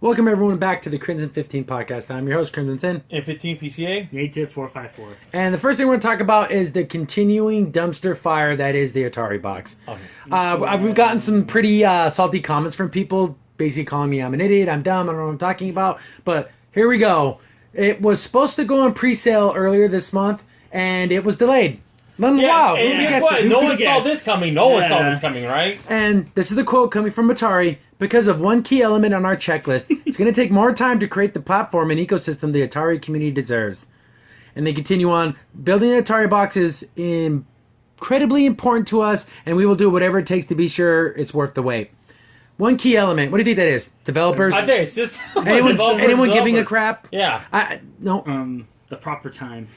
Welcome everyone back to the Crimson 15 podcast. I'm your host, Crimson Sin. And 15 PCA. Native 454. And the first thing we're going to talk about is the continuing dumpster fire that is the Atari box. Okay. We've gotten some pretty salty comments from people basically calling me I'm an idiot, I'm dumb, I don't know what I'm talking about. But here we go. It was supposed to go on pre-sale earlier this month, and it was delayed. Wow. And guess what? No one saw this coming. No one saw this coming, right? And this is the quote coming from Atari. Because of one key element on our checklist, it's going to take more time to create the platform and ecosystem the Atari community deserves. And they continue on, building the Atari box is incredibly important to us, and we will do whatever it takes to be sure it's worth the wait. One key element. What do you think that is? Developers? I think it's just anyone giving a crap? Yeah. No. The proper time.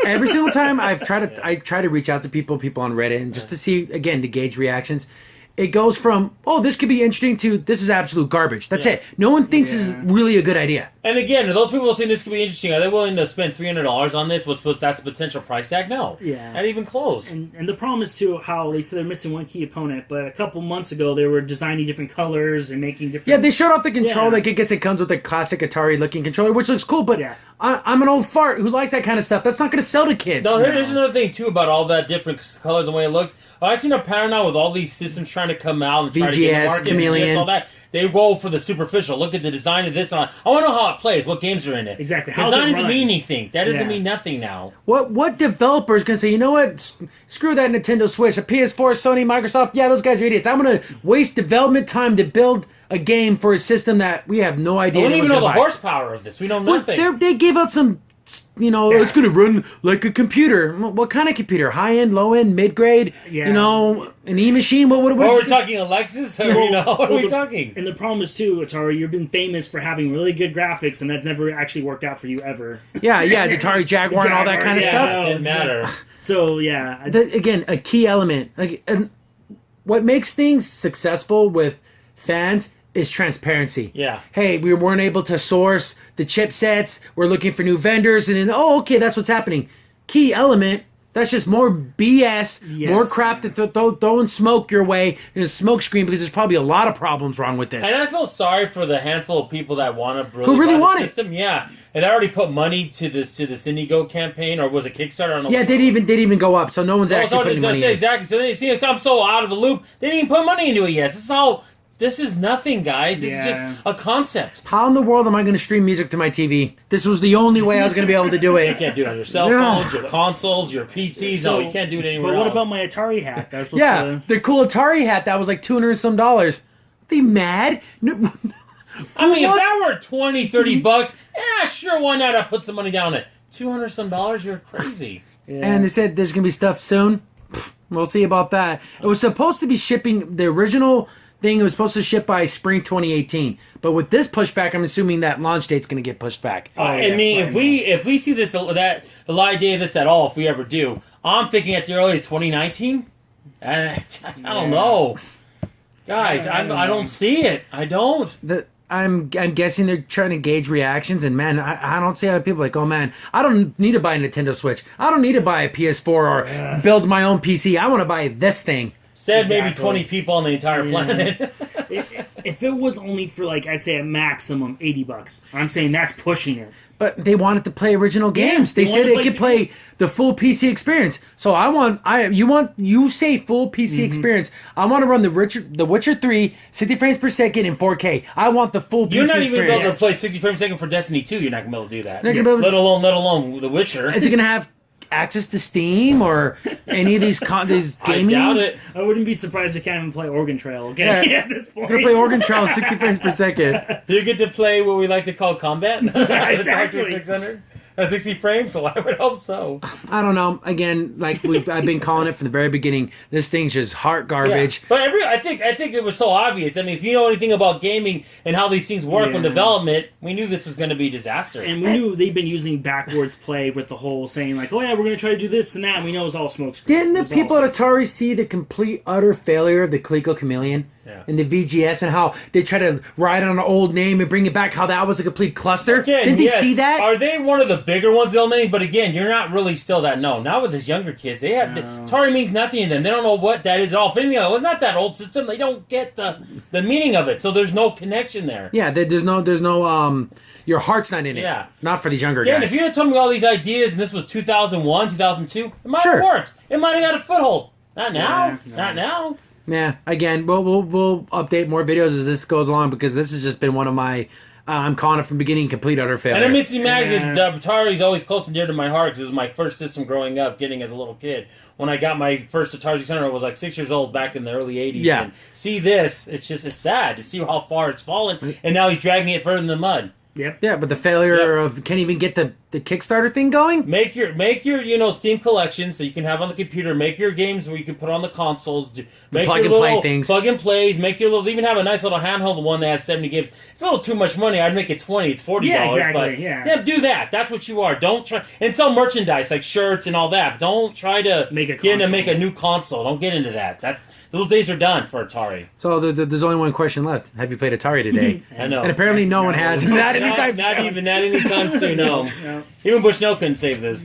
Every single time I try to reach out to people on Reddit, and just to see, again, to gauge reactions. It goes from, oh, this could be interesting to, this is absolute garbage. That's it. No one thinks this is really a good idea. And again, those people saying this could be interesting, are they willing to spend $300 on this? That's a potential price tag? No. Yeah. Not even close. And the problem is, too, how they said they're missing one key opponent, but a couple months ago they were designing different colors and making different... Yeah, they showed off the control. Like, it comes with a classic Atari-looking controller, which looks cool, but I'm an old fart who likes that kind of stuff. That's not going to sell to kids. No, here's another thing, too, about all that different colors and the way it looks. I've seen a pattern now with all these systems trying to come out and try to get the market, Chameleon, all that. They roll for the superficial. Look at the design of this. And I want to know how it plays, what games are in it. Exactly. Design doesn't mean anything. That doesn't mean nothing now. What developer is going to say, you know what, screw that Nintendo Switch, a PS4, Sony, Microsoft, yeah, those guys are idiots. I'm going to waste development time to build a game for a system that we have no idea. We don't even know the horsepower of this. We know nothing. Well, they gave out some... Stats. It's going to run like a computer. What kind of computer? High-end, low-end, mid-grade? Yeah. An E-machine? What are we talking, Alexis? What are we talking? And the problem is, too, Atari, you've been famous for having really good graphics, and that's never actually worked out for you ever. Yeah, the Atari Jaguar and all that kind of stuff. It didn't matter. So, yeah. Again, a key element. What makes things successful with fans is transparency. Yeah. Hey, we weren't able to source the chipsets. We're looking for new vendors. And then, okay, that's what's happening. Key element, that's just more BS, more crap that throwing smoke your way in a smoke screen because there's probably a lot of problems wrong with this. And I feel sorry for the handful of people that want to who really want the system. Yeah. And they already put money to this Indiegogo campaign, or was it Kickstarter? I don't know. Yeah, they didn't even go up, so no one's actually putting money in. Exactly. So they see I'm so out of the loop. They didn't even put money into it yet. This is nothing, guys. This is just a concept. How in the world am I going to stream music to my TV? This was the only way I was going to be able to do it. You can't do it on your cell phones, your consoles, your PCs. So, no, you can't do it anywhere else. But what else. about my Atari hat? That was supposed the cool Atari hat that was like $200 and some. Are they mad? No, I mean, if that were $20-$30, yeah, sure, why not? I put some money down it. $200 some. You're crazy. And they said there's going to be stuff soon. We'll see about that. It was supposed to be shipping the original thing. It was supposed to ship by spring 2018, but with this pushback, I'm assuming that launch date's going to get pushed back. I mean, if we see this the live day of this at all, if we ever do, I'm thinking at the earliest 2019. I don't know, guys. I don't see it. I don't. I'm guessing they're trying to gauge reactions, and man, I don't see how people like, oh man, I don't need to buy a Nintendo Switch. I don't need to buy a PS4 or build my own PC. I want to buy this thing. Said maybe 20 people on the entire planet. If it was only for, like, I'd say a maximum $80, I'm saying that's pushing it. But they wanted to play original games. They said they could play the full PC experience. So you say full PC experience. I want to run The Witcher 3 60 frames per second in 4K. I want the full PC experience. You're not even able to play 60 frames per second for Destiny 2. You're not going to be able to do that. Let alone The Witcher. Is it going to have access to Steam or any of these gaming? I doubt it. I wouldn't be surprised if you can't even play Oregon Trail again at this point. We're going to play Oregon Trail at 60 frames per second. You get to play what we like to call combat? Exactly. 600 at 60 frames, so I would hope so. I don't know. Again, like I've been calling it from the very beginning, this thing's just heart garbage. Yeah. But I think it was so obvious. I mean, if you know anything about gaming and how these things work in development, we knew this was going to be a disaster. And we knew they've been using backwards play with the whole saying like, oh yeah, we're going to try to do this and that, and we know it was all smokescreen. Didn't the people at Atari see the complete, utter failure of the Coleco Chameleon? Yeah. and the VGS and how they try to ride on an old name and bring it back, how that was a complete cluster. Again, Didn't they yes. see that? Are they one of the bigger ones they'll name? But again, you're not really still that known. Now with these younger kids, they have Atari means nothing to them. They don't know what that is at all. If anything, it's not that old system. They don't get the meaning of it. So there's no connection there. Yeah, there's no your heart's not in it. Yeah. Not for these younger Again, guys. if you had told me all these ideas and this was 2001, 2002, it might have Sure. worked. It might have got a foothold. Not now. Yeah, no. Not now. Yeah, again, we'll update more videos as this goes along because this has just been one of my, I'm calling it from beginning, complete utter failure. And I'm missing mad because Yeah. Atari is always close and dear to my heart because it was my first system growing up, getting as a little kid. When I got my first Atari 600, I was like 6 years old back in the early 80s. Yeah. And see this, it's sad to see how far it's fallen, and now he's dragging it further in the mud. Yep. Yeah, but the failure of can't even get the Kickstarter thing going. Make your Steam collection so you can have on the computer. Make your games where you can put on the consoles. Make plug your and play little things. Plug and plays. Make your little. Even have a nice little handheld one that has 70 games. It's a little too much money. I'd make it 20. It's $40. Yeah, exactly, But yeah. do that. That's what you are. Don't try and sell merchandise like shirts and all that. But don't try to Make a get into console. make a new console. Don't get into that. Those days are done for Atari. So there's only one question left. Have you played Atari today? I know. And apparently no one has. Not anytime Not soon. even anytime soon. No. No. Even Bushnell couldn't save this.